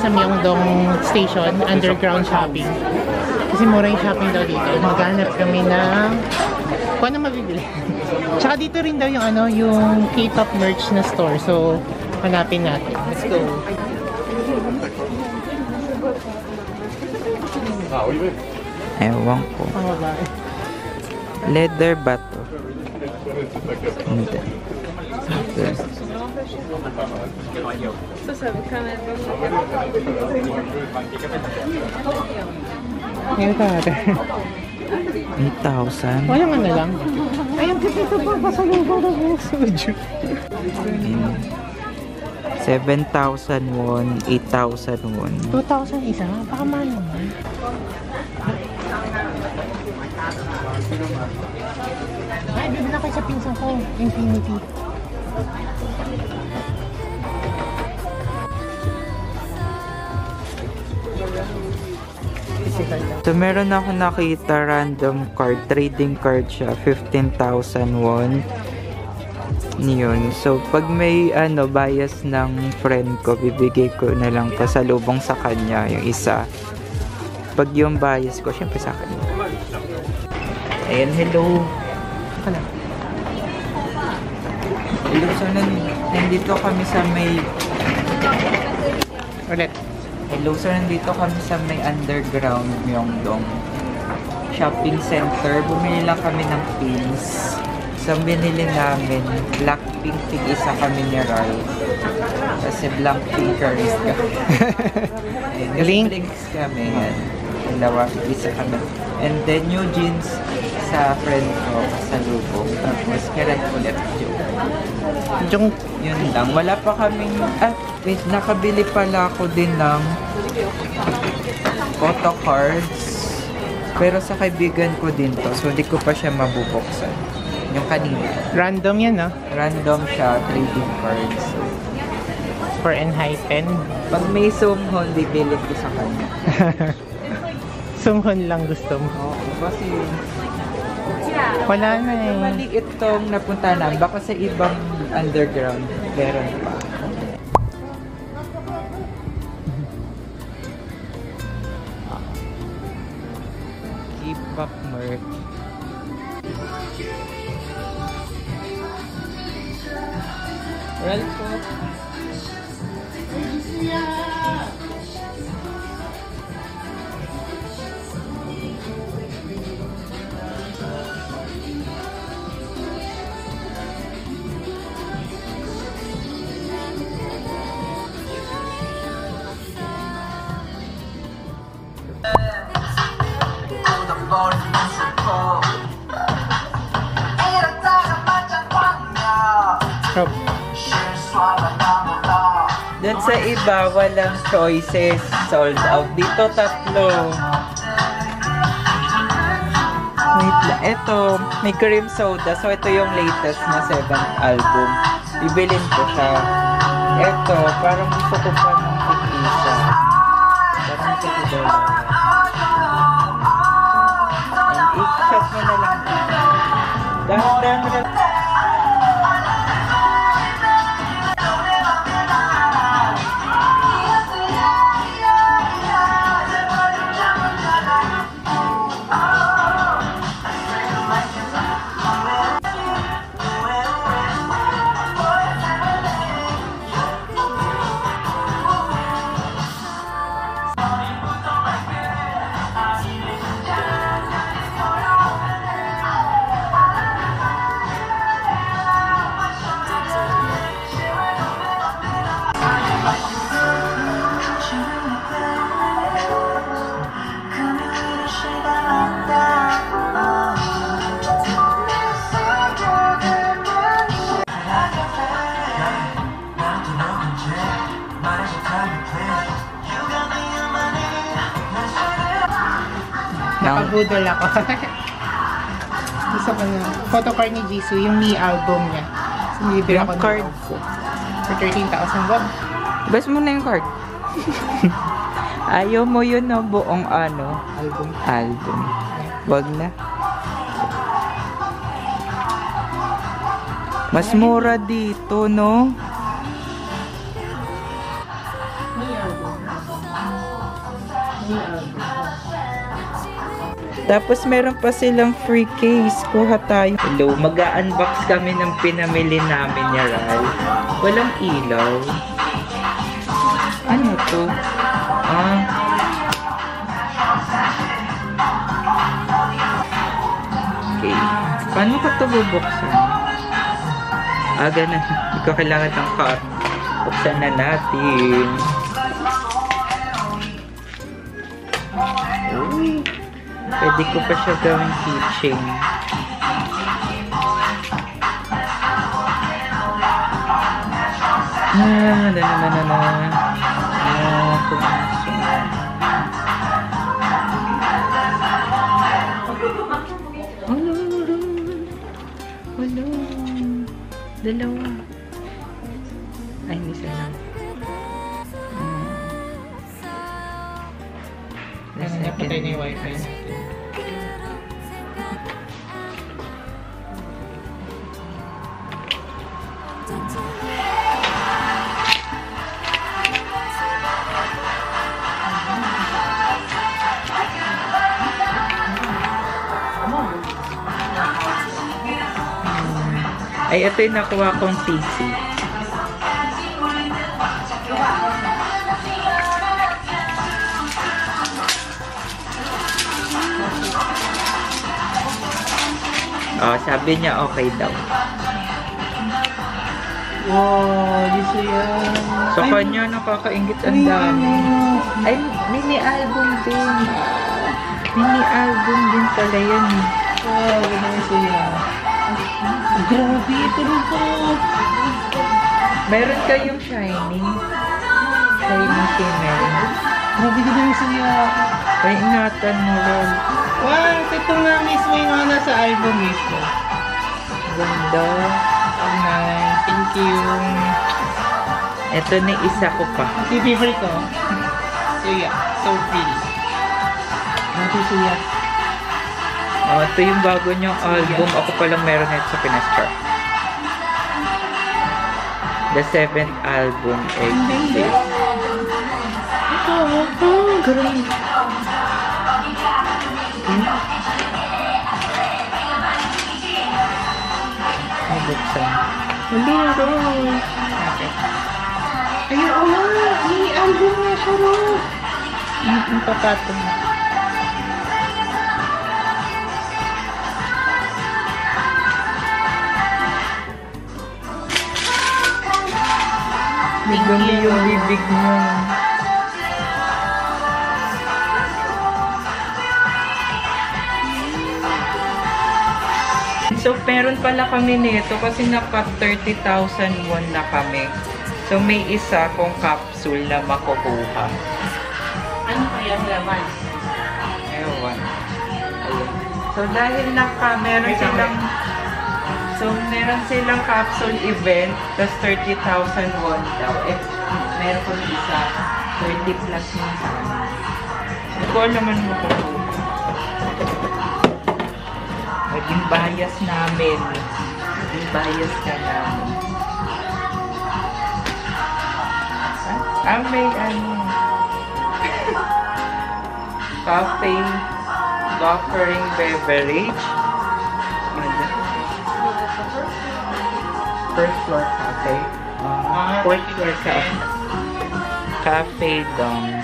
sa Myeongdong Station, underground shopping. Kasi mura yung shopping daw dito. Maghanap kami ng kung ano mabibili. Tsaka dito rin daw yung ano, yung K-pop merch na store. So, hanapin natin. Let's go. Ewan ko. Leather ba to? Hindi. Ngayon ka natin. 8,000. Walang ano lang. Ayun, kasi ito pa pasalubong na po. Soju. 7,000 won, 8,000 won. 2,000 isa? Baka mahal naman. Ay, bibili na kayo sa pinsan ko. Infinity. So, meron ako nakita random card, trading card siya, 15,000 won. Yun. So, pag may bias ng friend ko, bibigay ko na lang pasalubong sa kanya, yung isa. Pag yung bias ko, syempre sa kanya. Ayan, hello. Ano? Hello, so nandito kami sa may... Ulit. Hello, so nandito kami sa may underground Myeongdong shopping center. Bumili lang kami ng pins. So, binili namin Blackpink, tig-isa kami ni Ral. Kasi Blackpink girls ka. Blinks kami. Yan. Dalawa, isa kami. And then, new jeans sa friend ko, kasalubong. Tapos, kailan ulit yung yun lang. Wala pa kaming... wait, nakabili pala ako din ng photo cards. Pero sa kaibigan ko din to. So, di ko pa siya mabubuksan. Yung kanina. Random yan, no? Random siya, trading cards. For Enhypen. Pag may Sumhon, bibili ko sa kanya. Sumhon lang gusto mo. Oo, kasi... Wala na eh. Maliit tong napunta na. Baka sa ibang underground, meron pa. K-pop merch. Welcome. Oh. Doon sa iba, walang choices. Sold out. Dito, tatlo. Wait lang. Ito, may cream soda. So, ito yung latest na 7th album. Bibilin ko siya. Ito, parang gusto ko pa ng tig-isa. Parang $50. And i-shot mo na lang. Dahan-dahan mo na lang. Nakabudol ako. Gusto ko na. Photocard ni Jisoo, yung Mi album niya. So, nilibir ako card for 13,000 won. Bas mo na yung card. Ayaw mo yun na buong album. Wag na. Mas mura dito, no? Mi album. Tapos meron pa silang free case. Kuha tayo. Hello, mag-unbox kami ng pinamili namin ni Ral. Walang ilaw. Ano to? Okay. Paano ko ito bubuksan? Ganun. Hindi ko kailangan ng card. Buksan na natin. Uy. Pwede ko pa siya gawing keychain. Wala. Dalawa. Ay, hindi sila. Napatay na yung wifi natin. Ay, ito yung nakuha kong PC. Sabi niya okay daw. Wow, gusto yan. Sa kanya, nakakaingit ang dami. Ay, mini album din. Mini album din pala yan. Wow, gusto yan. Grabe, ito rin po. Meron kayong shining. Shining female. Grabe, gusto yan. Ay, ingatan mo rin. Wow, ito nga mismo yung nasa album mismo. Ganda. Oh, nice. Thank you. Ito na isa ko pa. Ito yung favorite ko. Suya. So pretty. Ito suya. Ito yung bago niyong album. Ako palang meron ito sa Pinas Chart. The 7th album. Ito. Galing. Buksan. Hindi na ro. Ayun, mini album na siya ro. Ang papatong. Nagdami yung bibig mo. So, meron pala kami nito kasi naka 30,000 won na kami. So, may isa kong capsule na makukuha. Ano pa yung laman? Ewan. Ayun. So, dahil meron silang capsule event, tas 30,000 won daw. Meron ko isa, 30 plus mo sa amin. Hindi ko naman makukuha. Naging bias namin. Naging bias ka namin. May cafe buffering beverage. First floor cafe. Fourth floor cafe. Cafe Dong.